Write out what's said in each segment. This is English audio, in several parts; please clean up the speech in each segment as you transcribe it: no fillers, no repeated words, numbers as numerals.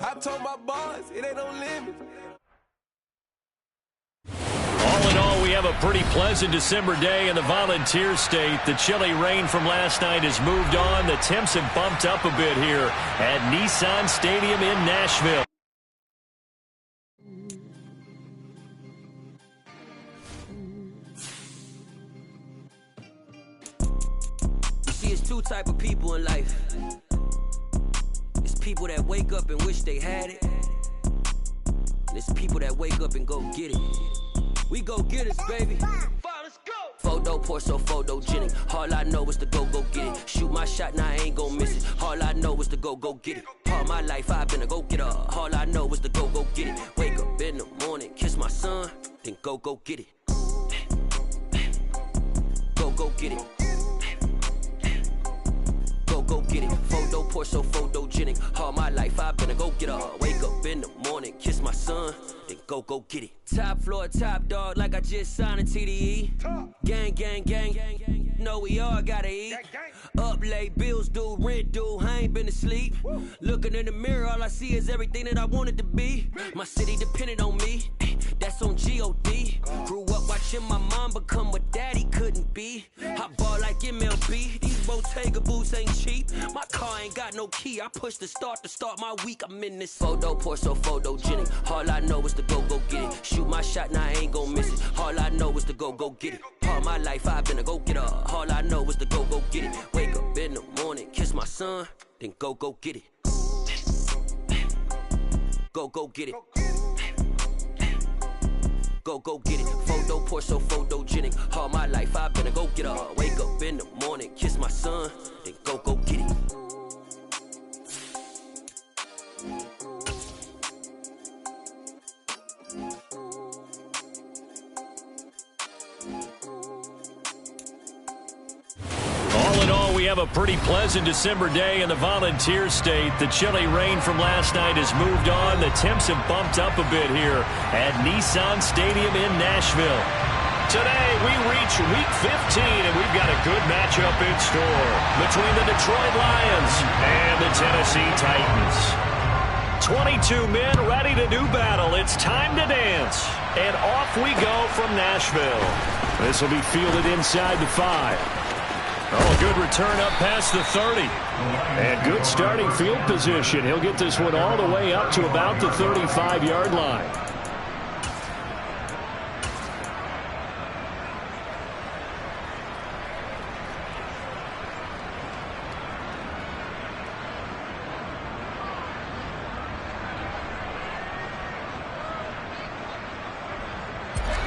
I told my boys, it ain't no limit. All in all, we have a pretty pleasant December day in the Volunteer State. The chilly rain from last night has moved on. The temps have bumped up a bit here at Nissan Stadium in Nashville. See, it's two type of people in life. It's people that wake up and wish they had it. And it's people that wake up and go get it. We go get it, baby. Let's go. Photo pour so photogenic. All I know is to go get it. Shoot my shot, now I ain't gon' miss it. All I know is to go get it. All my life I've been a go-getter. All I know is to go get it. Wake up in the morning, kiss my son, then go get it. Go get it. Go get it. Photo pour so photogenic. All my life I've been a go-getter. Wake up in the morning, kiss my son, then go get it. Top floor, top dog, like I just signed a TDE. Gang, gang, gang, gang. Know we all gotta eat. Up late, bills due, rent due, I ain't been asleep. Looking in the mirror, all I see is everything that I wanted to be. My city depended on me, that's on G.O.D. Grew up watching my mom become what daddy couldn't be. I ball like MLB, these Bottega boots ain't cheap. My car ain't got no key, I push the start to start my week. I'm in this photo pour so photogenic. All I know is to go get it. Shoot my shot, now I ain't gon' miss it. All I know is to go get it. All my life I've been a go-getter. All I know is to go get it. Wake up in the morning, kiss my son, then go get it. Go get it. Go get it. Photo pour so photogenic. All my life I've been a go-getter. Wake up in the morning, kiss my son, then go get it. All in all, we have a pretty pleasant December day in the Volunteer State. The chilly rain from last night has moved on. The temps have bumped up a bit here at Nissan Stadium in Nashville. Today, we reach Week 15, and we've got a good matchup in store between the Detroit Lions and the Tennessee Titans. 22 men ready to do battle. It's time to dance. And off we go from Nashville. This will be fielded inside the 5. Oh, good return up past the 30. And good starting field position. He'll get this one all the way up to about the 35-yard line.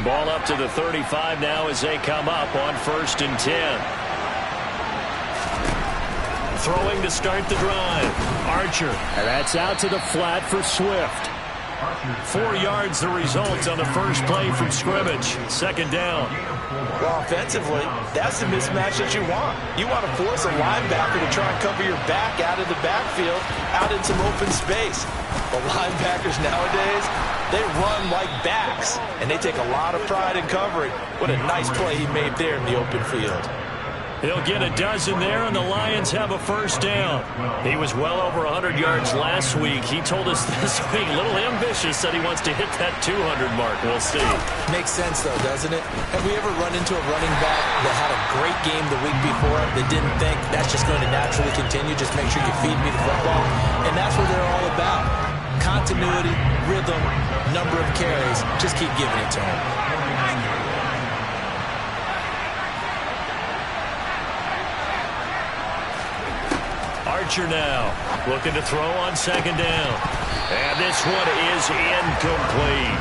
Ball up to the 35 now as they come up on 1st and 10. Throwing to start the drive. Archer. And that's out to the flat for Swift. 4 yards the result on the first play from scrimmage. 2nd down. Well, offensively, that's the mismatch that you want. You want to force a linebacker to try and cover your back out of the backfield, out in some open space. The linebackers nowadays, they run like backs, and they take a lot of pride in covering. What a nice play he made there in the open field. He'll get a dozen there, and the Lions have a 1st down. He was well over 100 yards last week. He told us this week, a little ambitious, that he wants to hit that 200 mark. We'll see. Makes sense, though, doesn't it? Have we ever run into a running back that had a great game the week before that didn't think that's just going to naturally continue? Just make sure you feed me the football. And that's what they're all about. Continuity, rhythm, number of carries. Just keep giving it to him. Archer now looking to throw on 2nd down. And this one is incomplete.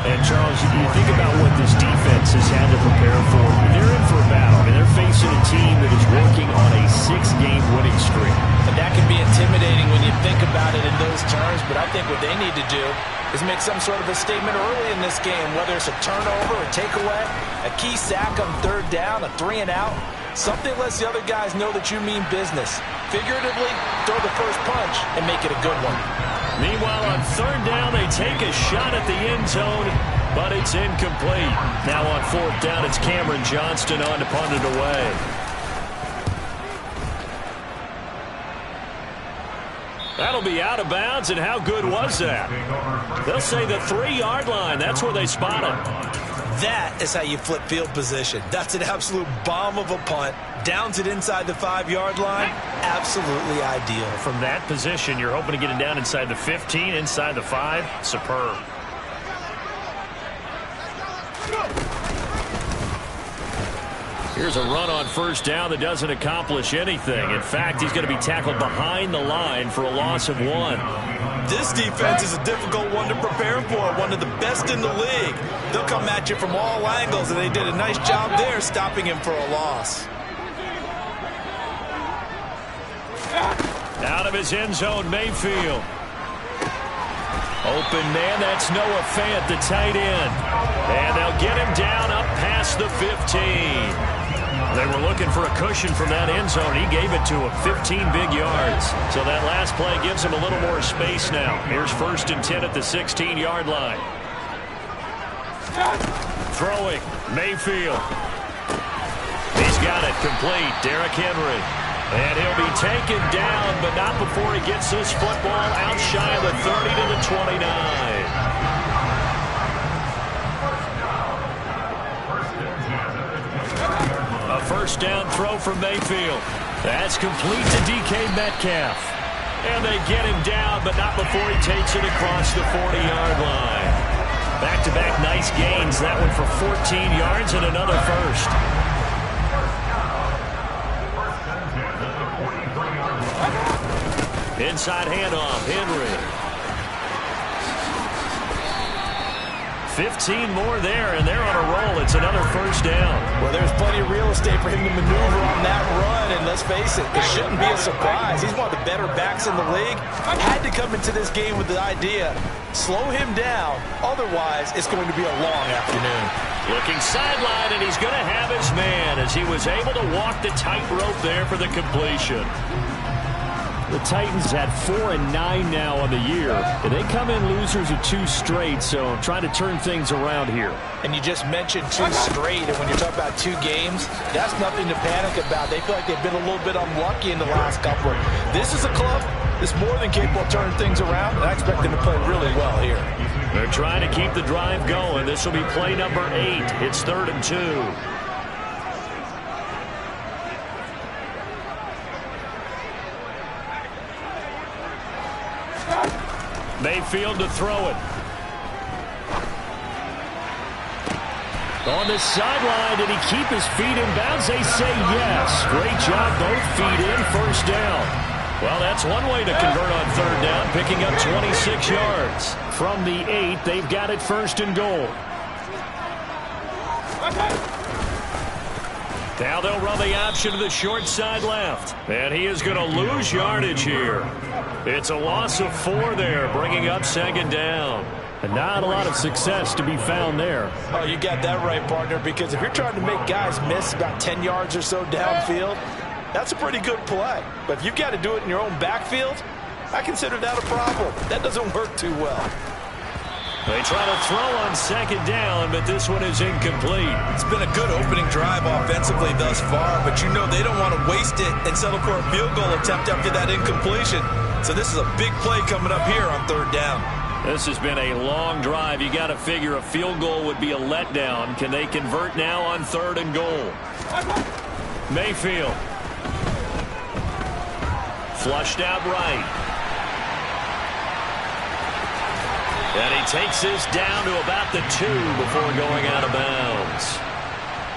And, Charles, you think about what this defense has had to prepare for. They're in for a battle. I mean, they're facing a team that is working on a 6-game winning streak. And that can be intimidating when you think about it in those terms, but I think what they need to do is make some sort of a statement early in this game, whether it's a turnover, a takeaway, a key sack on 3rd down, a 3-and-out. Something lets the other guys know that you mean business. Figuratively, throw the first punch and make it a good one. Meanwhile, on 3rd down, they take a shot at the end zone, but it's incomplete. Now on 4th down, it's Cameron Johnston on to punt it away. That'll be out of bounds, and how good was that? They'll say the 3-yard line. That's where they spot it. That is how you flip field position. That's an absolute bomb of a punt. Downs it inside the 5-yard line. Absolutely ideal. From that position, you're hoping to get it down inside the 15, inside the 5. Superb. Here's a run on first down that doesn't accomplish anything. In fact, he's going to be tackled behind the line for a loss of 1. This defense is a difficult one to prepare for, one of the best in the league. They'll come at you from all angles, and they did a nice job there stopping him for a loss. Out of his end zone, Mayfield. Open man, that's Noah Fant, the tight end. And they'll get him down up past the 15. They were looking for a cushion from that end zone. He gave it to him, 15 big yards. So that last play gives him a little more space now. Here's 1st and 10 at the 16-yard line. Throwing, Mayfield. He's got it complete, Derrick Henry. And he'll be taken down, but not before he gets this football out shy of the 30 to the 29. A first down throw from Mayfield. That's complete to DK Metcalf. And they get him down, but not before he takes it across the 40-yard line. Back-to-back nice gains. That one for 14 yards and another first. Inside handoff, Henry. 15 more there, and they're on a roll. It's another first down. Well, there's plenty of real estate for him to maneuver on that run, and let's face it, it shouldn't be a surprise. He's one of the better backs in the league. Had to come into this game with the idea, slow him down, otherwise it's going to be a long afternoon. Looking sideline, and he's going to have his man as he was able to walk the tightrope there for the completion. The Titans had 4-9 now on the year, and they come in losers of 2 straight, so trying to turn things around here. And you just mentioned 2 straight, and when you talk about 2 games, that's nothing to panic about. They feel like they've been a little bit unlucky in the last couple. This is a club that's more than capable of turning things around, and I expect them to play really well here. They're trying to keep the drive going. This will be play number 8. It's 3rd and 2. Mayfield to throw it. On the sideline, did he keep his feet in bounds? They say yes. Great job, both feet in, first down. Well, that's one way to convert on 3rd down, picking up 26 yards. From the 8, they've got it 1st and goal. Now they'll run the option to the short side left. And he is going to lose yardage here. It's a loss of 4 there, bringing up 2nd down. And not a lot of success to be found there. Oh, you got that right, partner, because if you're trying to make guys miss about 10 yards or so downfield, that's a pretty good play. But if you've got to do it in your own backfield, I consider that a problem. That doesn't work too well. They try to throw on 2nd down, but this one is incomplete. It's been a good opening drive offensively thus far, but you know they don't want to waste it and settle for a field goal attempt after that incompletion. So this is a big play coming up here on 3rd down. This has been a long drive. You got to figure a field goal would be a letdown. Can they convert now on 3rd and goal? Mayfield. Flushed out right. And he takes this down to about the 2 before going out of bounds.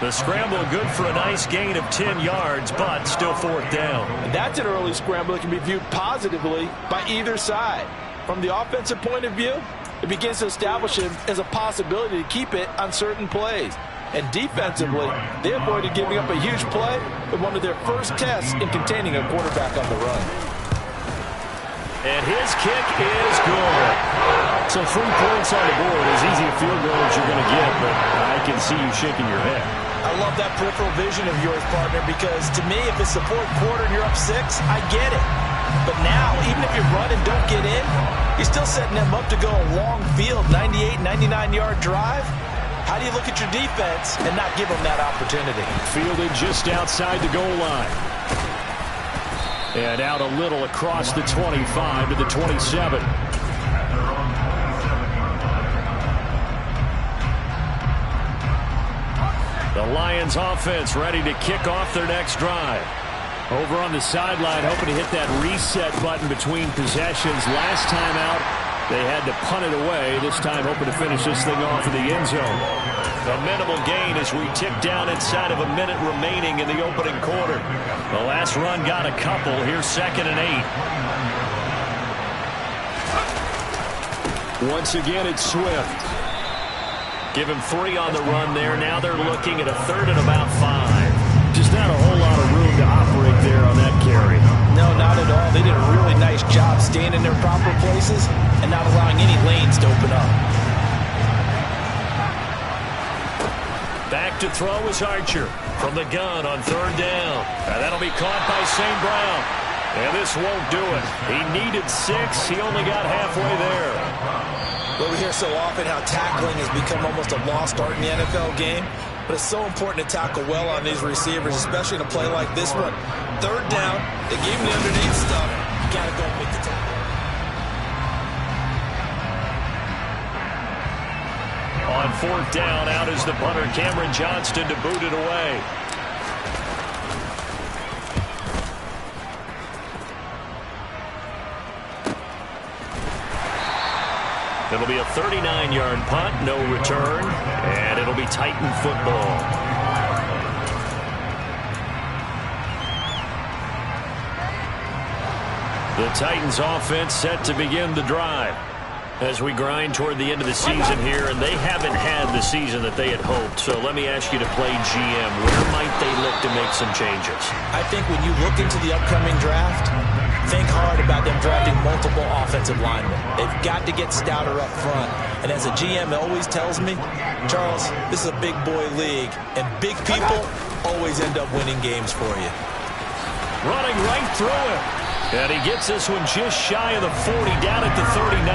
The scramble good for a nice gain of 10 yards, but still 4th down. And that's an early scramble that can be viewed positively by either side. From the offensive point of view, it begins to establish him as a possibility to keep it on certain plays. And defensively, they avoided giving up a huge play with one of their first tests in containing a quarterback on the run. And his kick is good. So 3 points on the board, as easy a field goal as you're going to get, but I can see you shaking your head. I love that peripheral vision of yours, partner, because to me, if it's the 4th quarter and you're up 6, I get it. But now, even if you run and don't get in, you're still setting them up to go a long field, 98, 99-yard drive. How do you look at your defense and not give them that opportunity? Fielded just outside the goal line. And out a little across the 25 to the 27. The Lions offense ready to kick off their next drive. Over on the sideline, hoping to hit that reset button between possessions. Last time out, they had to punt it away. This time, hoping to finish this thing off in the end zone. A minimal gain as we tick down inside of a minute remaining in the opening quarter. The last run got a couple. Here's 2nd and 8. Once again, it's Swift. Give him 3 on the run there. Now they're looking at a 3rd and about 5. Just not a whole lot of room to operate there on that carry. No, not at all. They did a really nice job staying in their proper places and not allowing any lanes to open up. Back to throw is Archer from the gun on 3rd down. And that'll be caught by St. Brown. And this won't do it. He needed 6. He only got halfway there. Well, we hear so often how tackling has become almost a lost art in the NFL game. But it's so important to tackle well on these receivers, especially in a play like this one. 3rd down, they gave him the underneath stuff. You got to go and make the tackle. On 4th down, out is the punter, Cameron Johnston, to boot it away. It'll be a 39-yard punt, no return, and it'll be Titan football. The Titans offense set to begin the drive as we grind toward the end of the season here, and they haven't had the season that they had hoped. So let me ask you to play GM. Where might they look to make some changes? I think when you look into the upcoming draft, think hard about them drafting multiple offensive linemen. They've got to get stouter up front. And as a GM always tells me, Charles, this is a big boy league, and big people always end up winning games for you. Running right through him. And he gets this one just shy of the 40, down at the 39.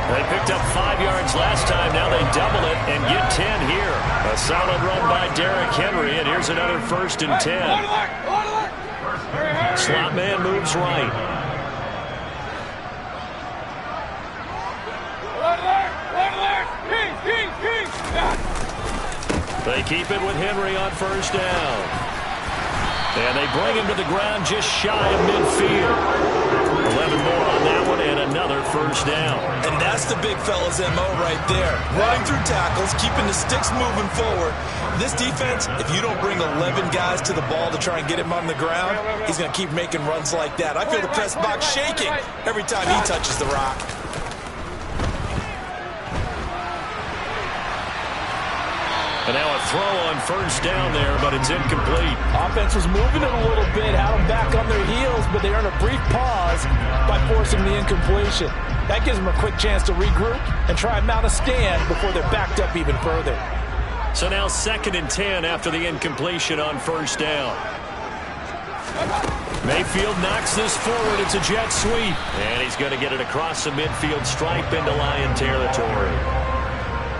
They picked up 5 yards last time. Now they double it and get 10 here. A solid run by Derrick Henry, and here's another 1st and 10. Slot man moves right. They keep it with Henry on 1st down. And they bring him to the ground just shy of midfield. 11 more on that one and another 1st down. And that's the big fella's MO right there. Running through tackles, keeping the sticks moving forward. This defense, if you don't bring 11 guys to the ball to try and get him on the ground, he's going to keep making runs like that. I feel the press box shaking every time he touches the rock. And now a throw on 1st down there, but it's incomplete. Offense was moving it a little bit, had them back on their heels, but they earned a brief pause by forcing the incompletion. That gives them a quick chance to regroup and try and mount a stand before they're backed up even further. So now 2nd and 10 after the incompletion on 1st down. Mayfield knocks this forward. It's a jet sweep. And he's going to get it across the midfield stripe into Lion territory.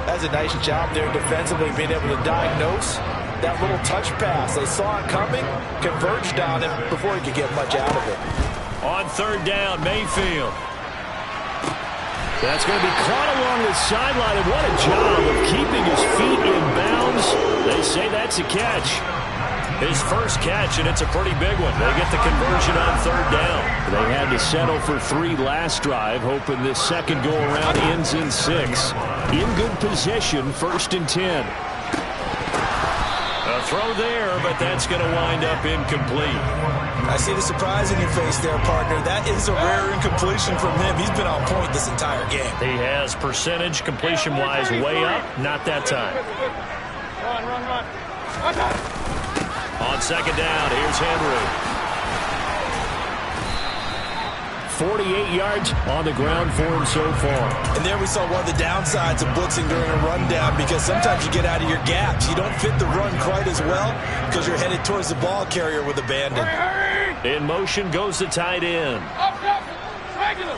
That's a nice job there defensively, being able to diagnose that little touch pass. They saw it coming, converged on him before he could get much out of it. On 3rd down, Mayfield. That's going to be caught along the sideline, and what a job of keeping his feet in bounds. They say that's a catch. His first catch, and it's a pretty big one. They get the conversion on 3rd down. They had to settle for 3 last drive, hoping this second go-around ends in 6. In good position, 1st and 10. A throw there, but that's going to wind up incomplete. I see the surprise in your face there, partner. That is a rare incompletion from him. He's been on point this entire game. He has percentage completion-wise way up. Not that time. Run. On 2nd down, here's Henry. 48 yards on the ground for him so far. And there we saw one of the downsides of blitzing during a rundown, because sometimes you get out of your gaps. You don't fit the run quite as well because you're headed towards the ball carrier with abandon. In motion goes the tight end. Regular.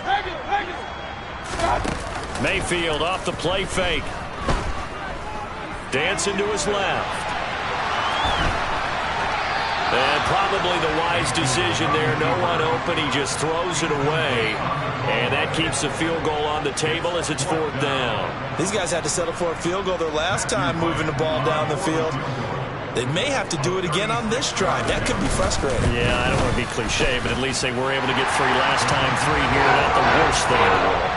Mayfield off the play fake. Dancing to his left. And probably the wise decision there. No one open. He just throws it away. And that keeps the field goal on the table as it's 4th down. These guys had to settle for a field goal their last time moving the ball down the field. They may have to do it again on this drive. That could be frustrating. Yeah, I don't want to be cliche, but at least they were able to get 3 last time. 3 here, not the worst thing in the world.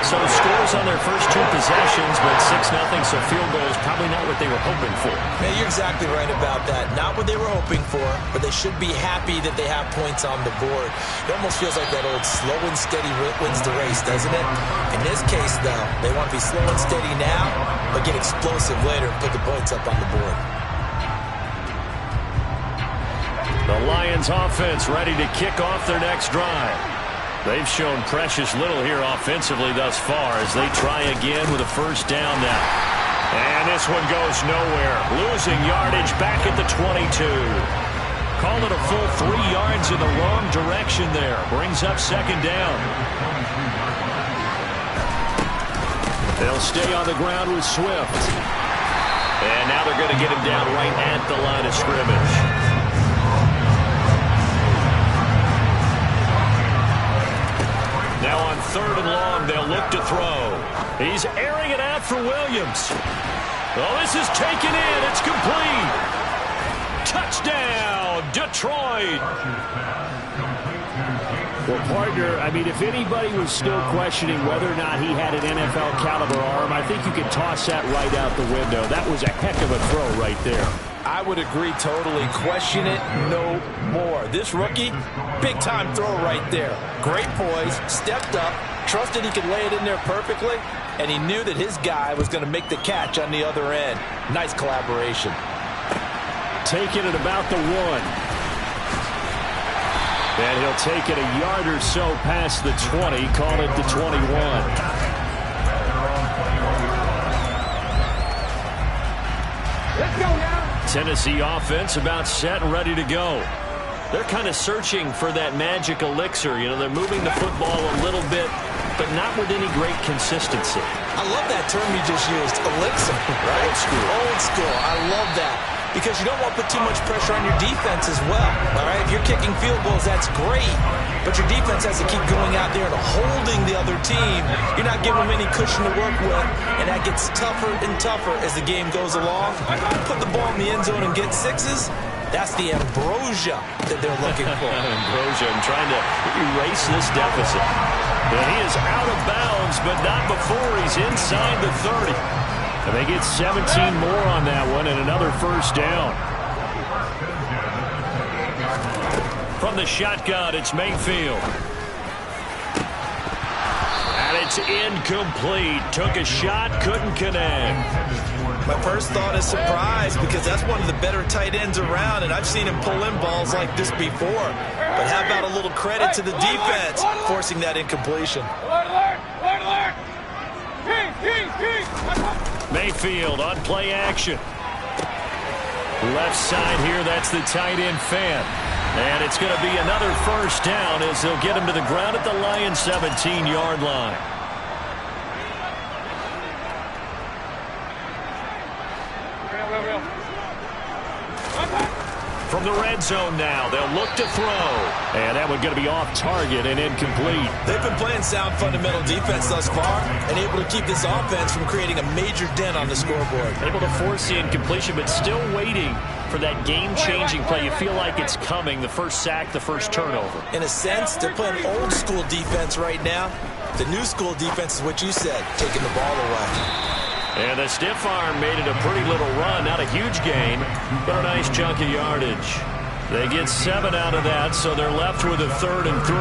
So scores on their first 2 possessions, but 6-0, so field goal is probably not what they were hoping for. Man, you're exactly right about that. Not what they were hoping for, but they should be happy that they have points on the board. It almost feels like that old slow and steady wins the race, doesn't it? In this case, though, they want to be slow and steady now, but get explosive later and put the points up on the board. The Lions offense ready to kick off their next drive. They've shown precious little here offensively thus far as they try again with a first down now. And this one goes nowhere. Losing yardage back at the 22. Call it a full 3 yards in the wrong direction there. Brings up 2nd down. They'll stay on the ground with Swift. And now they're going to get him down right at the line of scrimmage. Now on 3rd and long, they'll look to throw. He's airing it out for Williams. Oh, this is taken in. It's complete. Touchdown, Detroit. Well, partner, I mean, if anybody was still questioning whether or not he had an NFL caliber arm, I think you can toss that right out the window. That was a heck of a throw right there. I would agree totally. Question it no more. This rookie, big-time throw right there. Great poise, stepped up, trusted he could lay it in there perfectly, and he knew that his guy was going to make the catch on the other end. Nice collaboration. Taking it about the 1. And he'll take it a yard or so past the 20, call it the 21. Tennessee offense about set and ready to go. They're kind of searching for that magic elixir. You know, they're moving the football a little bit, but not with any great consistency. I love that term you just used, elixir, right? Old school. Old school. I love that. Because you don't want to put too much pressure on your defense as well. All right, if you're kicking field goals, that's great. But your defense has to keep going out there and holding the other team. You're not giving them any cushion to work with, and that gets tougher and tougher as the game goes along. Put the ball in the end zone and get 6s. That's the ambrosia that they're looking for. Ambrosia and trying to erase this deficit. And he is out of bounds, but not before he's inside the 30. And they get 17 more on that one and another first down. From the shotgun, it's Mayfield. And it's incomplete. Took a shot, couldn't connect. My first thought is surprise because that's one of the better tight ends around, and I've seen him pull in balls like this before. But how about a little credit to the defense forcing that incompletion? Mayfield on play action. Left side here, that's the tight end fan. And it's going to be another first down as they'll get him to the ground at the Lions' 17-yard line. From the red zone now, they'll look to throw. And that one going to be off target and incomplete. They've been playing sound fundamental defense thus far and able to keep this offense from creating a major dent on the scoreboard. Able to force the incompletion, but still waiting for that game-changing play. You feel like it's coming, the first sack, the first turnover. In a sense, they're playing old-school defense right now. The new-school defense is what you said, taking the ball away. And the stiff arm made it a pretty little run. Not a huge gain, but a nice chunk of yardage. They get 7 out of that, so they're left with a 3rd and 3.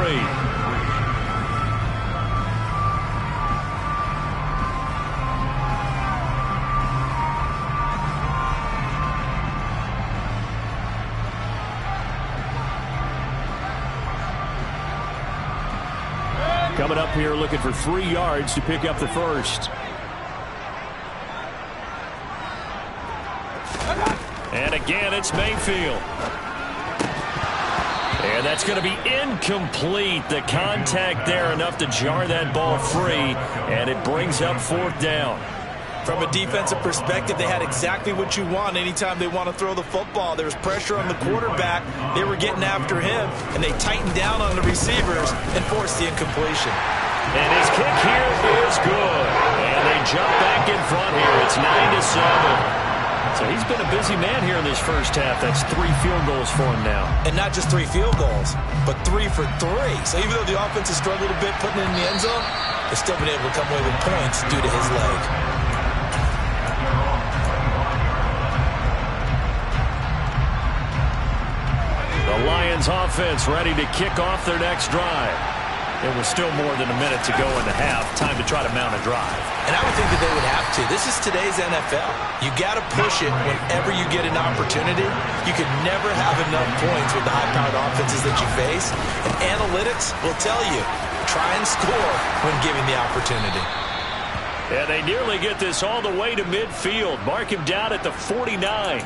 Coming up here looking for 3 yards to pick up the first. And again, it's Mayfield. And that's going to be incomplete. The contact there enough to jar that ball free. And it brings up 4th down. From a defensive perspective, they had exactly what you want anytime they want to throw the football. There was pressure on the quarterback. They were getting after him, and they tightened down on the receivers and forced the incompletion. And his kick here is good. And they jump back in front here. It's 9-7. So he's been a busy man here in this first half. That's 3 field goals for him now. And not just 3 field goals, but 3 for 3. So even though the offense has struggled a bit putting it in the end zone, they've still been able to come away with points due to his leg. The Lions offense ready to kick off their next drive. It was still more than a minute to go in the half. Time to try to mount a drive. And I would think that they would have to. This is today's NFL. You got to push it whenever you get an opportunity. You could never have enough points with the high-powered offenses that you face. And analytics will tell you, try and score when given the opportunity. And they nearly get this all the way to midfield. Mark him down at the 49.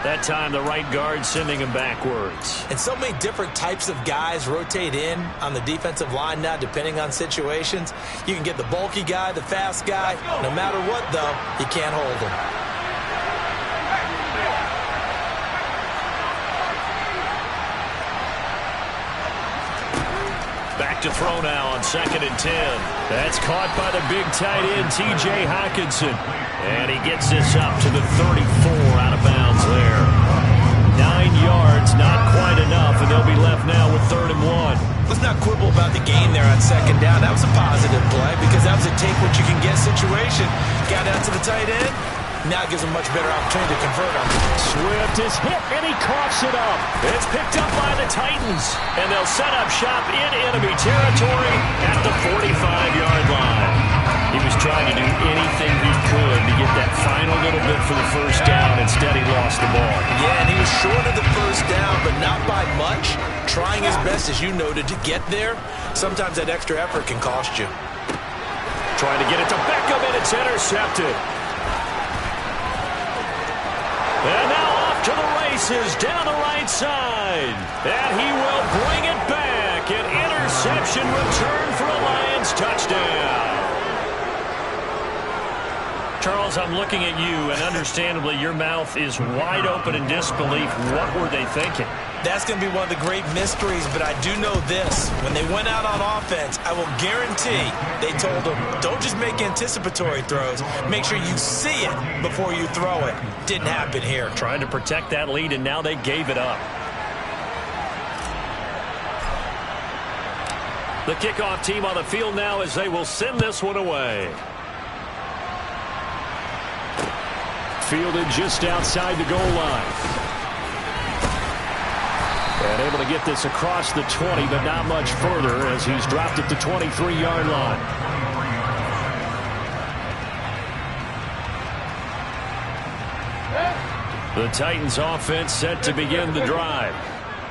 That time, the right guard sending him backwards. And so many different types of guys rotate in on the defensive line now, depending on situations. You can get the bulky guy, the fast guy. No matter what, though, you can't hold him. Back to throw now on 2nd and 10. That's caught by the big tight end, T.J. Hockenson. And he gets this up to the 34 out of bounds there. 9 yards, not quite enough, and they'll be left now with 3rd and 1. Let's not quibble about the gain there on 2nd down. That was a positive play because that was a take-what-you-can-get situation. Got out to the tight end. Now it gives him a much better opportunity to convert on. Swift is hit, and he coughs it up. It's picked up by the Titans, and they'll set up shop in enemy territory at the 45-yard line. He was trying to do anything he could to get that final little bit for the first down. Instead, he lost the ball. Yeah, and he was short of the first down, but not by much. Trying his best, as you noted, to get there. Sometimes that extra effort can cost you. Trying to get it to Beckham, and it's intercepted. And now off to the races down the right side. And he will bring it back. An interception return for a Lions touchdown. Charles, I'm looking at you, and understandably, your mouth is wide open in disbelief. What were they thinking? That's going to be one of the great mysteries, but I do know this. When they went out on offense, I will guarantee they told them, don't just make anticipatory throws. Make sure you see it before you throw it. Didn't happen here. Trying to protect that lead, and now they gave it up. The kickoff team on the field now as they will send this one away. Fielded just outside the goal line. And able to get this across the 20, but not much further as he's dropped at the 23-yard line. The Titans offense set to begin the drive.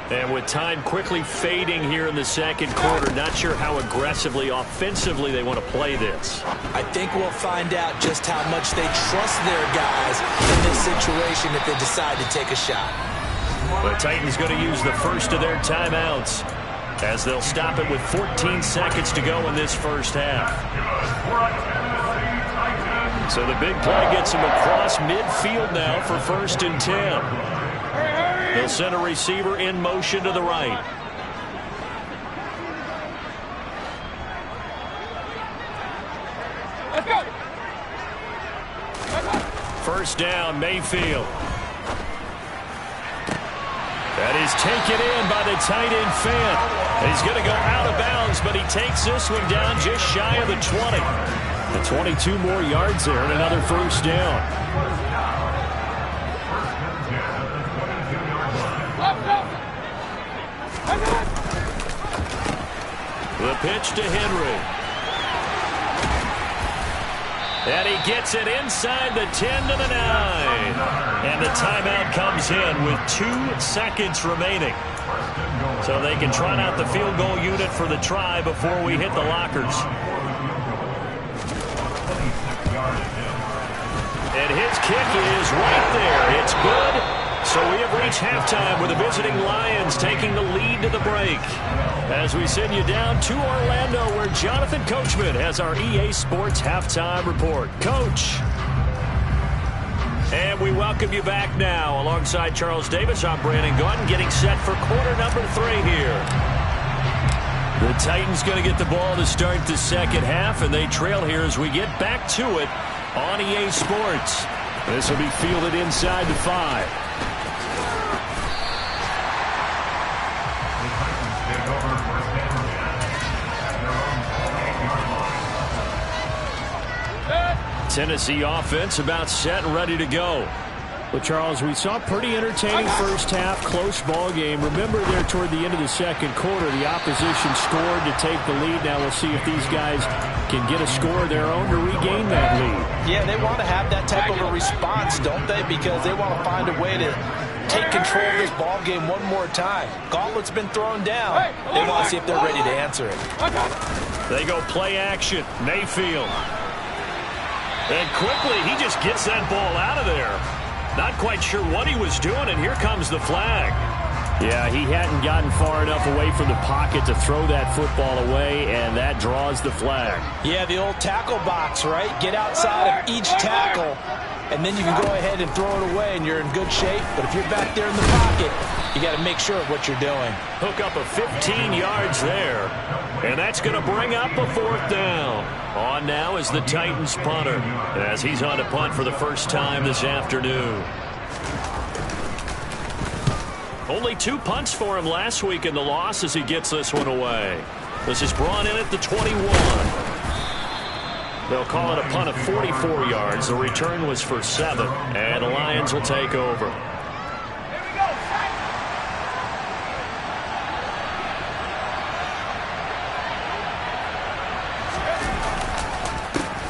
And with time quickly fading here in the second quarter, not sure how aggressively, offensively they want to play this. I think we'll find out just how much they trust their guys in this situation if they decide to take a shot. The Titans going to use the first of their timeouts as they'll stop it with 14 seconds to go in this first half. So the big play gets them across midfield now for 1st and 10. They'll send a receiver in motion to the right. Let's go. First down, Mayfield. That is taken in by the tight end Fant. He's going to go out of bounds, but he takes this one down just shy of the 20. The 22 more yards there and another first down. The pitch to Henry. And he gets it inside the 10 to the 9. And the timeout comes in with 2 seconds remaining. So they can trot out the field goal unit for the try before we hit the lockers. And his kick is right there. It's good. So we have reached halftime with the visiting Lions taking the lead to the break. as we send you down to Orlando, where Jonathan Coachman has our EA Sports Halftime Report. Coach. And we welcome you back now. Alongside Charles Davis, I'm Brandon Gaudin, getting set for quarter number 3 here. The Titans going to get the ball to start the second half, and they trail here as we get back to it on EA Sports. This will be fielded inside the 5. Tennessee offense about set and ready to go. Well, Charles, we saw a pretty entertaining first half, close ball game. Remember there toward the end of the second quarter, the opposition scored to take the lead. Now we'll see if these guys can get a score of their own to regain that lead. Yeah, they want to have that type of a response, don't they? Because they want to find a way to take control of this ball game one more time. Gauntlet's been thrown down. They want to see if they're ready to answer it. They go play action. Mayfield. And quickly, he just gets that ball out of there. Not quite sure what he was doing, and here comes the flag. Yeah, he hadn't gotten far enough away from the pocket to throw that football away, and that draws the flag. Yeah, the old tackle box, right? Get outside of each tackle, and then you can go ahead and throw it away, and you're in good shape. But if you're back there in the pocket, you got to make sure of what you're doing. Hook up a 15 yards there, and that's going to bring up a 4th down. On now is the Titans punter, as he's on to punt for the first time this afternoon. Only 2 punts for him last week in the loss as he gets this one away. This is brought in at the 21. They'll call it a punt of 44 yards. The return was for 7, and the Lions will take over.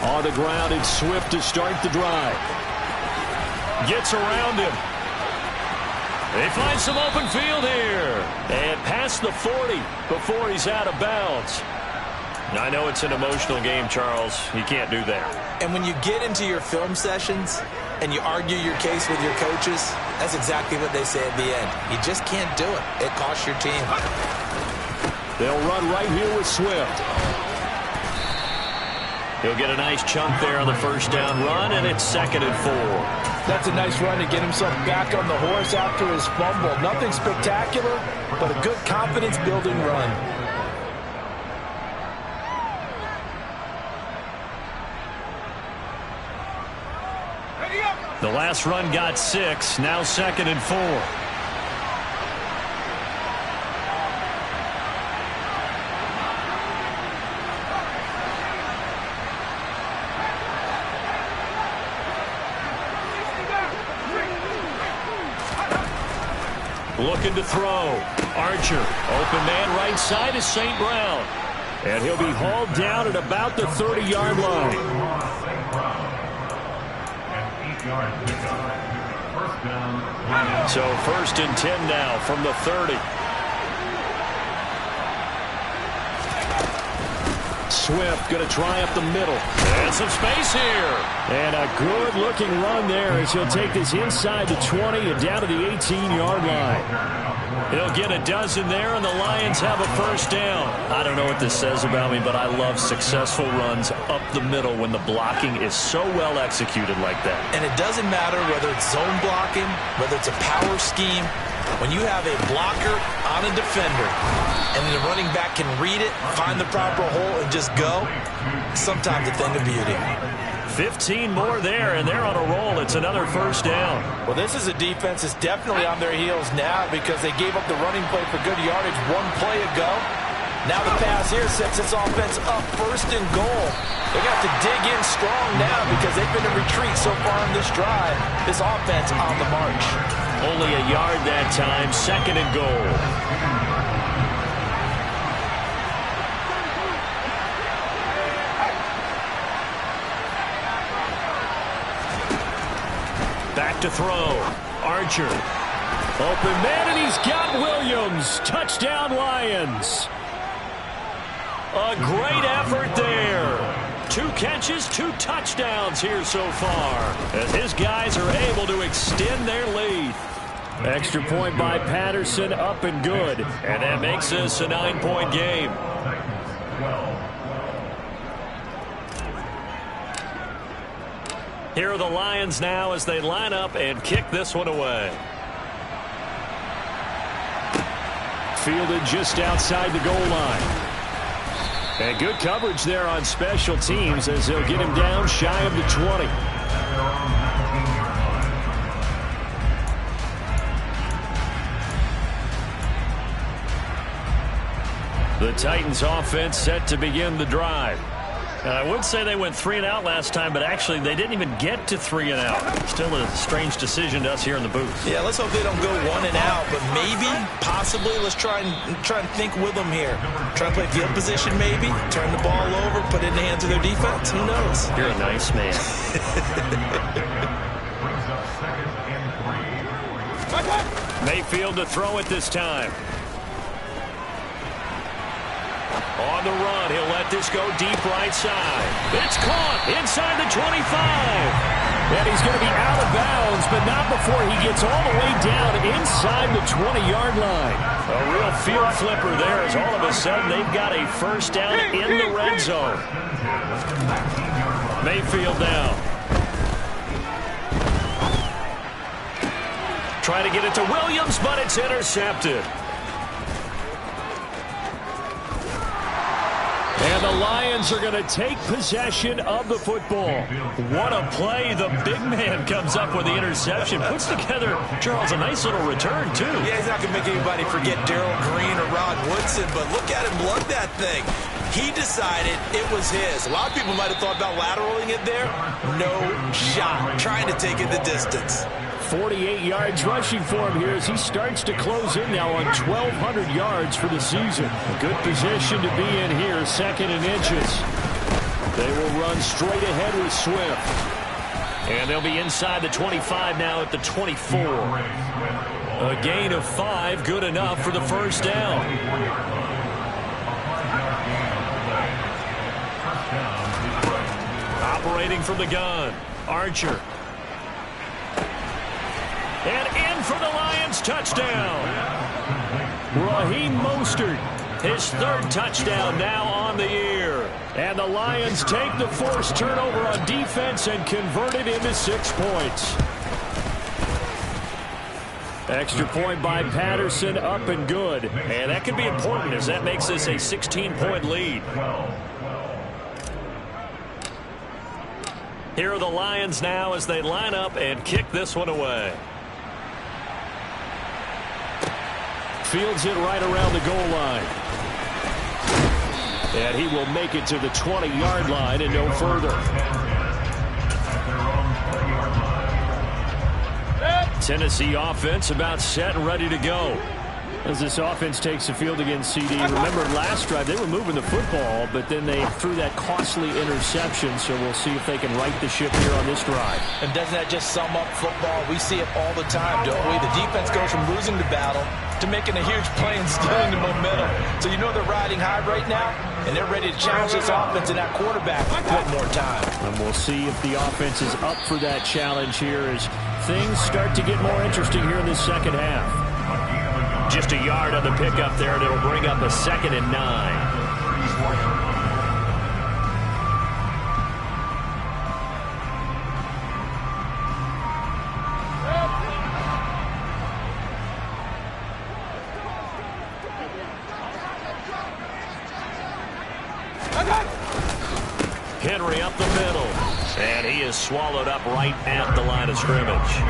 On the ground, it's Swift to start the drive. Gets around him. They find some open field here. And past the 40 before he's out of bounds. I know it's an emotional game, Charles. You can't do that. And when you get into your film sessions and you argue your case with your coaches, that's exactly what they say at the end. You just can't do it. It costs your team. They'll run right here with Swift. He'll get a nice chunk there on the first down run, and it's 2nd and 4. That's a nice run to get himself back on the horse after his fumble. Nothing spectacular, but a good confidence-building run. The last run got 6, now 2nd and 4. Looking to throw. Archer. Open man right side is St. Brown. And he'll be hauled down at about the 30-yard line. So 1st and 10 now from the 30. Swift going to try up the middle. And some space here. And a good-looking run there as he'll take this inside the 20 and down to the 18-yard line. He'll get a dozen there, and the Lions have a first down. I don't know what this says about me, but I love successful runs up the middle when the blocking is so well executed like that. And it doesn't matter whether it's zone blocking, whether it's a power scheme. When you have a blocker on a defender and the running back can read it, find the proper hole, and just go, sometimes a thing of beauty. 15 more there, and they're on a roll. It's another first down. Well, this is a defense that's definitely on their heels now because they gave up the running play for good yardage 1 play ago. Now the pass here sets this offense up 1st and goal. They got to dig in strong now because they've been in retreat so far in this drive. This offense on the march. Only a yard that time, 2nd and goal. Back to throw. Archer. Open man, and he's got Williams. Touchdown, Lions. A great effort there. 2 catches, 2 touchdowns here so far, as his guys are able to extend their lead. Extra point by Patterson, up and good. And that makes this a 9-point game. Here are the Lions now as they line up and kick this one away. Fielded just outside the goal line. And good coverage there on special teams as they'll get him down shy of the 20. The Titans offense set to begin the drive. I would say they went 3 and out last time, but actually they didn't even get to 3 and out. Still a strange decision to us here in the booth. Yeah, let's hope they don't go 1 and out, but maybe, possibly, let's try and think with them here. Try and play field position maybe, turn the ball over, put it in the hands of their defense. Who knows? You're a nice man. Mayfield to throw it this time. On the run, he'll let this go deep right side. It's caught inside the 25. And he's going to be out of bounds, but not before he gets all the way down inside the 20-yard line. A real field flipper there as all of a sudden they've got a first down in the red zone. Mayfield down. Try to get it to Williams, but it's intercepted. And the Lions are going to take possession of the football. What a play. The big man comes up with the interception. Puts together, Charles, a nice little return, too. Yeah, he's not going to make anybody forget Darrell Green or Rod Woodson, but look at him lug that thing. He decided it was his. A lot of people might have thought about lateraling it there. No shot. Trying to take it the distance. 48 yards rushing for him here as he starts to close in now on 1,200 yards for the season. A good position to be in here, 2nd and inches. They will run straight ahead with Swift. And they'll be inside the 25 now at the 24. A gain of 5, good enough for the first down. Operating from the gun, Archer. And in for the Lions, touchdown. Raheem Mostert. His 3rd touchdown now on the year. And the Lions take the forced turnover on defense and convert it into 6 points. Extra point by Patterson, up and good. And that could be important as that makes this a 16-point lead. Here are the Lions now as they line up and kick this one away. Fields it right around the goal line. And he will make it to the 20-yard line and no further. Tennessee offense about set and ready to go. As this offense takes the field against CD. Remember last drive they were moving the football, but then they threw that costly interception, so we'll see if they can right the ship here on this drive. And doesn't that just sum up football? We see it all the time, don't we? The defense goes from losing the battle to making a huge play and stealing the momentum. So you know they're riding high right now, and they're ready to challenge this offense and that quarterback one more time. And we'll see if the offense is up for that challenge here as things start to get more interesting here in the second half. Just a yard on the pickup there, and it'll bring up a 2nd and 9. Henry up the middle, and he is swallowed up right at the line of scrimmage.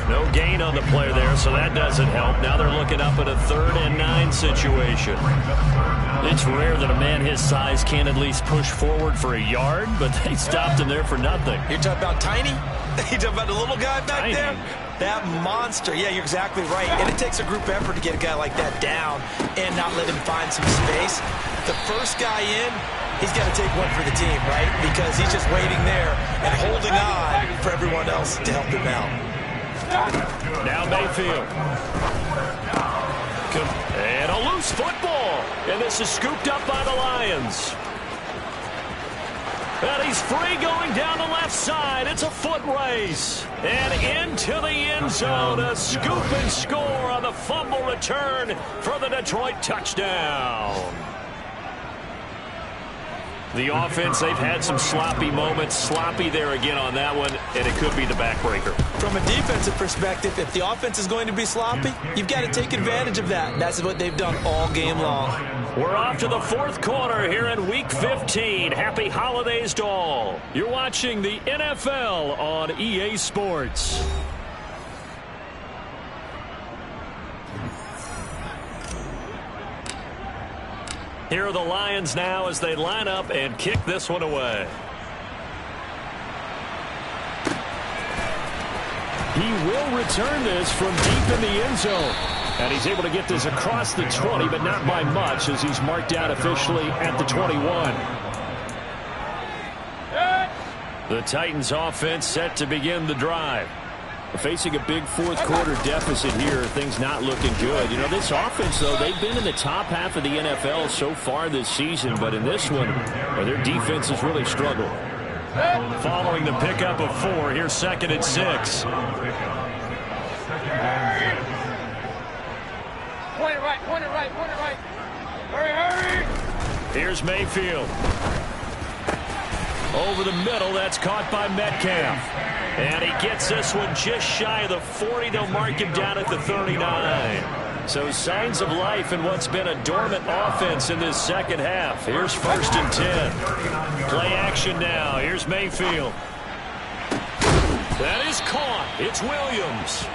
No gain on the play there, so that doesn't help. Now they're looking up at a 3rd and 9 situation. It's rare that a man his size can't at least push forward for a yard, but they stopped him there for nothing. You're talking about Tiny? You're talking about the little guy back Tiny. there? That monster. Yeah, you're exactly right. And it takes a group effort to get a guy like that down and not let him find some space. The first guy in, he's got to take one for the team, right? Because he's just waiting there and holding on for everyone else to help him out. Now Mayfield. And a loose football. And this is scooped up by the Lions. And he He's free going down the left side. It's a foot race. And into the end zone. A scoop and score on the fumble return for the Detroit touchdown. The offense, they've had some sloppy moments. Sloppy there again on that one, and it could be the backbreaker. From a defensive perspective, if the offense is going to be sloppy, you've got to take advantage of that. And that's what they've done all game long. We're off to the fourth quarter here in Week 15. Happy holidays to all. You're watching the NFL on EA Sports. Here are the Lions now as they line up and kick this one away. He will return this from deep in the end zone. And he's able to get this across the 20, but not by much as he's marked out officially at the 21. The Titans offense set to begin the drive. Facing a big fourth quarter deficit here, things not looking good. You know, this offense, though, they've been in the top half of the NFL so far this season, but in this one, their defense has really struggled. Following the pickup of 4, here's 2nd and 6. Point it right, point it right, point it right. Hurry, hurry! Here's Mayfield. Over the middle, that's caught by Metcalf. And he gets this one just shy of the 40. They'll mark him down at the 39. So signs of life in what's been a dormant offense in this second half. Here's 1st and 10. Play action now. Here's Mayfield. That is caught. It's Williams.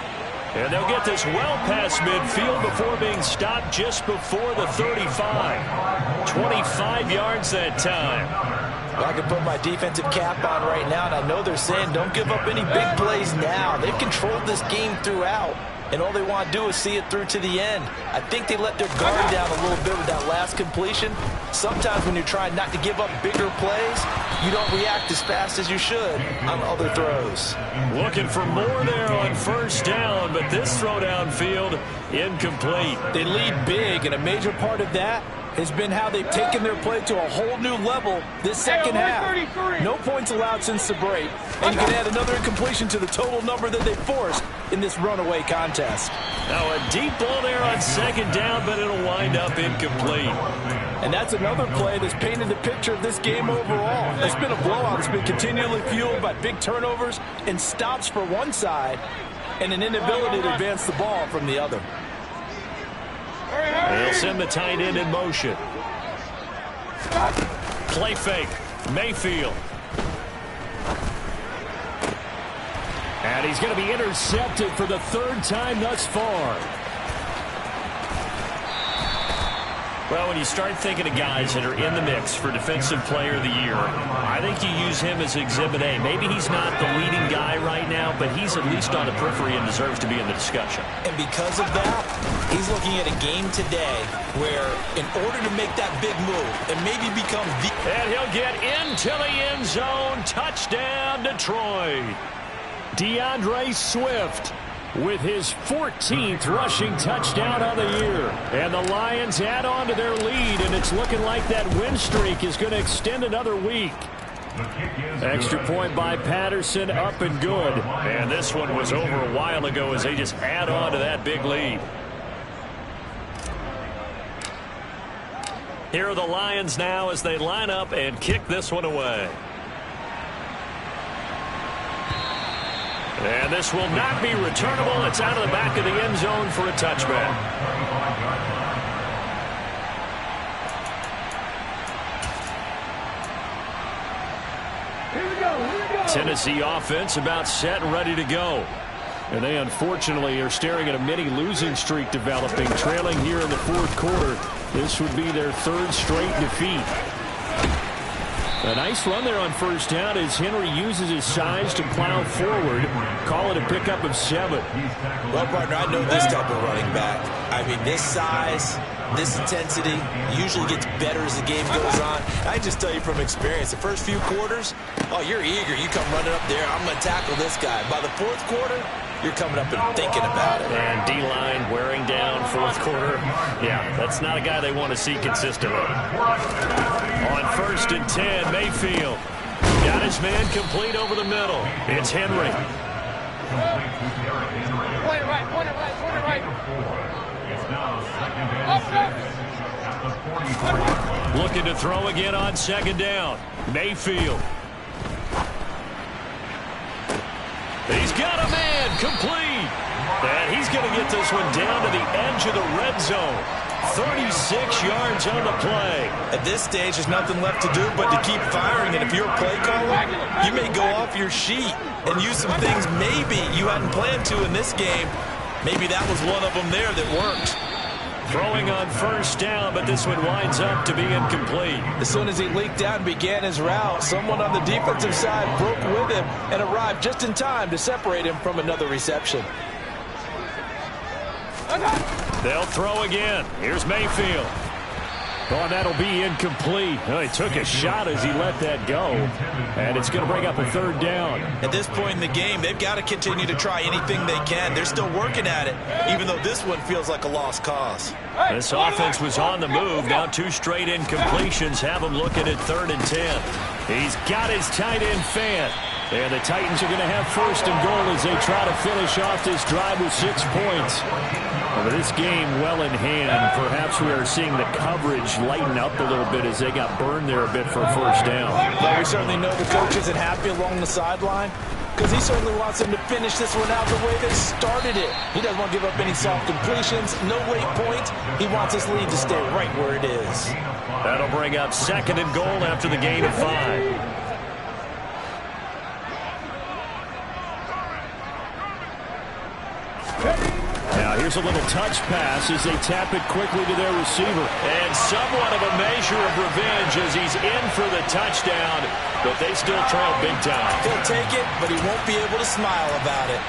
And they'll get this well past midfield before being stopped just before the 35. 25 yards that time. I can put my defensive cap on right now, and I know they're saying don't give up any big plays now. They've controlled this game throughout, and all they want to do is see it through to the end. I think they let their guard down a little bit with that last completion. Sometimes when you're trying not to give up bigger plays, you don't react as fast as you should on other throws. Looking for more there on 1st down, but this throw downfield incomplete. They lead big, and a major part of that has been how they've taken their play to a whole new level this second half. No points allowed since the break, and you can add another incompletion to the total number that they forced in this runaway contest. Now a deep ball there on 2nd down, but it'll wind up incomplete. And that's another play that's painted the picture of this game overall. It's been a blowout. It's been continually fueled by big turnovers and stops for one side and an inability to advance the ball from the other. They'll send the tight end in motion. Play fake. Mayfield. And he's going to be intercepted for the 3rd time thus far. Well, when you start thinking of guys that are in the mix for Defensive Player of the Year, I think you use him as Exhibit A. Maybe he's not the leading guy right now, but he's at least on the periphery and deserves to be in the discussion. And because of that, he's looking at a game today where in order to make that big move and maybe become the... And he'll get into the end zone. Touchdown, Detroit. DeAndre Swift with his 14th rushing touchdown on the year. And the Lions add on to their lead, and it's looking like that win streak is going to extend another week. Extra point by Patterson, up and good. And this one was over a while ago as they just add on to that big lead. Here are the Lions now as they line up and kick this one away. And this will not be returnable. It's out of the back of the end zone for a touchback. Here we go. Tennessee offense about set and ready to go. And they unfortunately are staring at a mini losing streak developing, trailing here in the 4th quarter. This would be their 3rd straight defeat. A nice run there on 1st down as Henry uses his size to plow forward. Call it a pickup of 7. Well, partner, I know this type of running back. I mean, this size, this intensity usually gets better as the game goes on. I just tell you from experience, the first few quarters, oh, you're eager. You come running up there, I'm going to tackle this guy. By the 4th quarter, you're coming up and thinking about it. And D-line wearing down 4th quarter. Yeah, that's not a guy they want to see consistently. On 1st and 10, Mayfield. Got his man complete over the middle. It's Henry. Point it right, point it right, point it right. Looking to throw again on second down. Mayfield. He's got a man complete. And he's going to get this one down to the edge of the red zone. 36 yards on the play. At this stage, there's nothing left to do but to keep firing. And if you're a play caller, you may go off your sheet and use some things maybe you hadn't planned to in this game. Maybe that was one of them there that worked. Throwing on first down, but this one winds up to be incomplete. As soon as he leaked out and began his route, someone on the defensive side broke with him and arrived just in time to separate him from another reception. They'll throw again. Here's Mayfield. Oh, that'll be incomplete. Oh, he took a shot as he let that go. And it's going to bring up a third down. At this point in the game, they've got to continue to try anything they can. They're still working at it, even though this one feels like a lost cause. This offense was on the move. Now 2 straight incompletions have him looking at 3rd and 10. He's got his tight end Fant. And the Titans are going to have first and goal as they try to finish off this drive with 6 points. But this game well in hand. Perhaps we are seeing the coverage lighten up a little bit as they got burned there a bit for a first down. Well, we certainly know the coach isn't happy along the sideline because he certainly wants them to finish this one out the way they started it. He doesn't want to give up any soft completions, no late points. He wants his lead to stay right where it is. That'll bring up 2nd and goal after the gain of 5. Now here's a little touch pass as they tap it quickly to their receiver. And somewhat of a measure of revenge as he's in for the touchdown, but they still trail big time. He'll take it, but he won't be able to smile about it.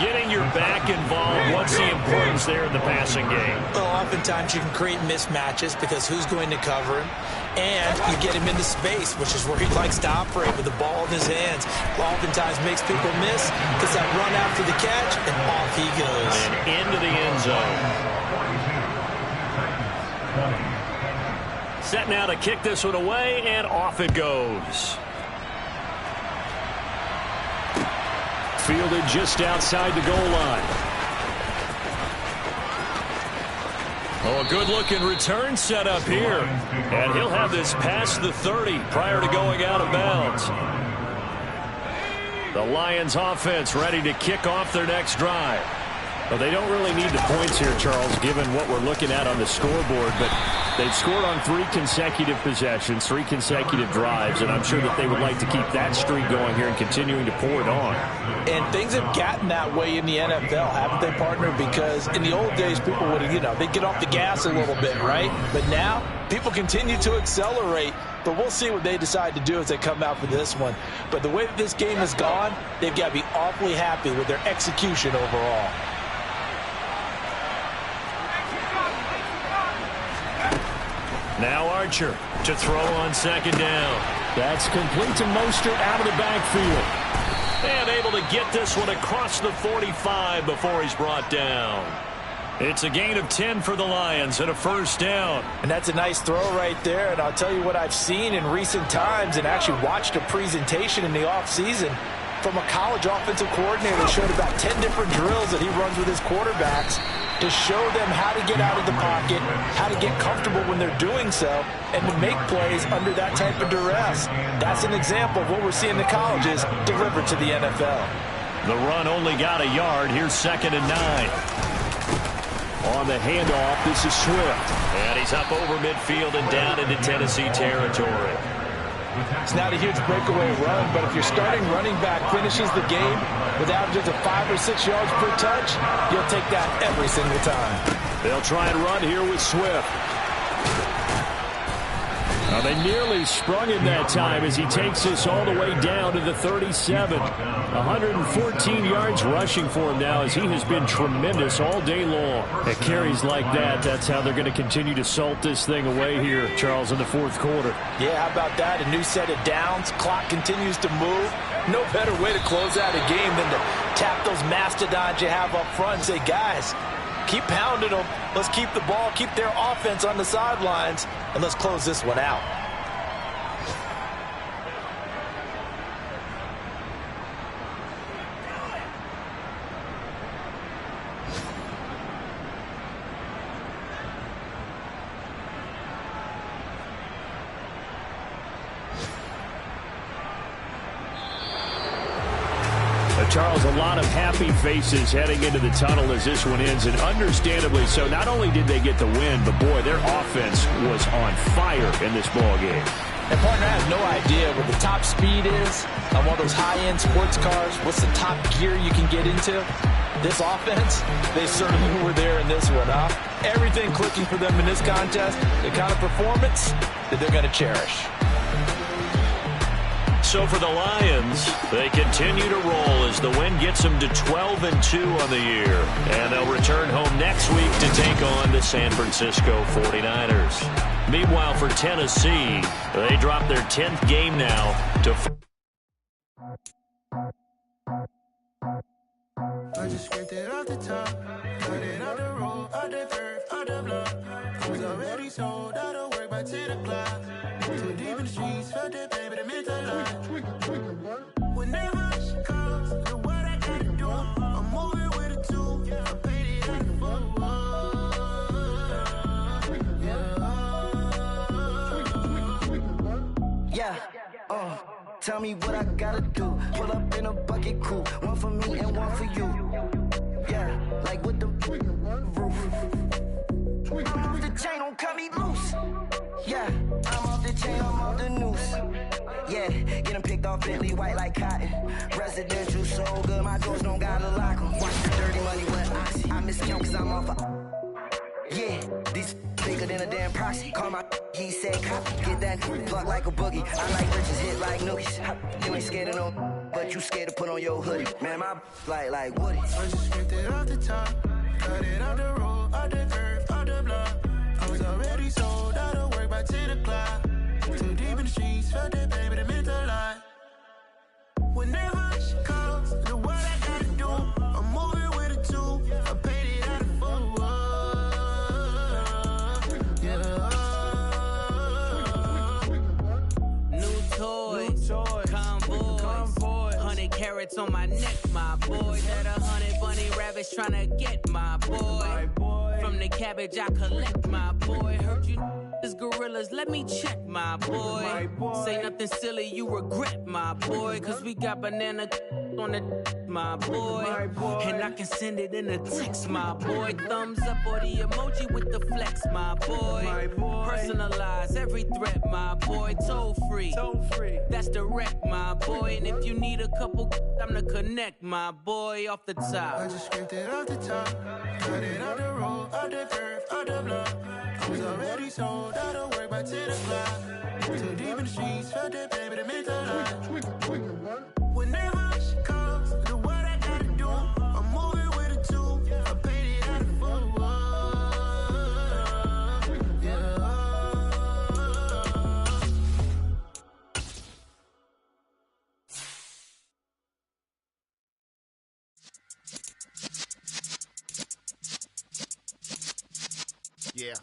Getting your back involved, what's the importance there in the passing game? Well, oftentimes you can create mismatches because who's going to cover him? And you get him into space, which is where he likes to operate with the ball in his hands. Oftentimes makes people miss, gets that run after the catch, and off he goes. And into the end zone. Set now to kick this one away, and off it goes. Fielded just outside the goal line. Oh, a good-looking return set up here. And he'll have this past the 30 prior to going out of bounds. The Lions offense ready to kick off their next drive. Well, they don't really need the points here, Charles, given what we're looking at on the scoreboard, but they've scored on 3 consecutive possessions, 3 consecutive drives, and I'm sure that they would like to keep that streak going here and continuing to pour it on. And things have gotten that way in the NFL, haven't they, partner? Because in the old days, people would, they'd get off the gas a little bit, right? But now, people continue to accelerate. But we'll see what they decide to do as they come out for this one. But the way that this game has gone, they've got to be awfully happy with their execution overall. Now Archer to throw on second down. That's complete to Mostert out of the backfield. And able to get this one across the 45 before he's brought down. It's a gain of 10 for the Lions and a first down. And that's a nice throw right there. And I'll tell you what I've seen in recent times and actually watched a presentation in the offseason from a college offensive coordinator that showed about 10 different drills that he runs with his quarterbacks to show them how to get out of the pocket, how to get comfortable when they're doing so, and to make plays under that type of duress. That's an example of what we're seeing in the colleges delivered to the NFL. The run only got a yard. Here's 2nd and 9. On the handoff, this is Swift. And he's up over midfield and down into Tennessee territory. It's not a huge breakaway run, but if your starting running back finishes the game with averages of 5 or 6 yards per touch, you'll take that every single time. They'll try and run here with Swift. Now they nearly sprung him that time as he takes this all the way down to the 37. 114 yards rushing for him now as he has been tremendous all day long. At carries like that, that's how they're going to continue to salt this thing away here, Charles, in the 4th quarter. Yeah, how about that? A new set of downs. Clock continues to move. No better way to close out a game than to tap those mastodons you have up front and say, guys, keep pounding them. Let's keep the ball, keep their offense on the sidelines, and let's close this one out. Charles, a lot of happy faces heading into the tunnel as this one ends, and understandably so. Not only did they get the win, but, boy, their offense was on fire in this ball game. And, partner, I have no idea what the top speed is on one of those high-end sports cars. What's the top gear you can get into? This offense, they certainly were there in this one, huh? Everything clicking for them in this contest, the kind of performance that they're going to cherish. So for the Lions, they continue to roll as the win gets them to 12-2 on the year. And they'll return home next week to take on the San Francisco 49ers. Meanwhile, for Tennessee, they drop their 10th game now to... I just scraped it off the top, cut it out the road, out the curve, out the block. I was already sold out of work by 10 o'clock. Too deep in the streets, felt that baby, the mental line. Whenever she calls, the what I gotta do, I'm moving with a two. I paid it out the phone. Yeah. Tell me what I gotta do. Pull up in a bucket crew, one for me and one for you. Yeah, like with the roof. I'm off the chain, don't cut me loose. Yeah, I'm off the chain, I'm off the noose. Yeah, get them picked off Bentley, white like cotton. Residential so good, my doors don't gotta lock them. Watch the dirty money with oxy. I miss count cause I'm off a... Yeah, these bigger than a damn proxy. Call my he said copy. Get that plug like a boogie. I like riches, hit like nookies. You ain't scared of no, but you scared to put on your hoodie. Man, my like Woody. I just scraped it off the top, cut it out the road, out the curve, out the block. I was already sold out of work by 10 o'clock. Too deep in the streets, felt that baby, the mental line. Whenever she calls, the what I gotta do, I'm moving with a two. I paid it out of full. Convoys, 100 carats on my neck, my boy. That 100 bunny rabbits tryna get my boy. From the cabbage I collect, my boy. Heard you is gorillas, let me check, my boy. Say nothing silly, you regret, my boy. Cause we got banana on the my boy. And I can send it in a text, my boy. Thumbs up or the emoji with the flex, my boy. Personalize every threat, my boy. Toll free, that's direct, my boy. And if you need a couple, I'm the connect, my boy. Off the top, I just scraped it off the top, cut it out the road, out the curve, out the block. I was already sold out of work by 10 o'clock. Too deep in the streets, felt that baby, the mental line. Whenever she calls, the what I gotta do, I'm moving with a two. I paid it out of full. Yeah.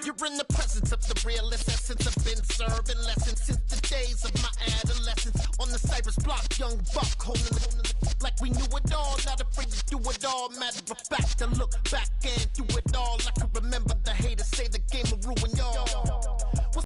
You're in the presence of the realest essence. I've been serving lessons since the days of my adolescence. On the Cypress block, young buck holding it like we knew it all. Not afraid to do it all. Matter of fact, to look back and do it all. I can remember the haters say the game will ruin y'all.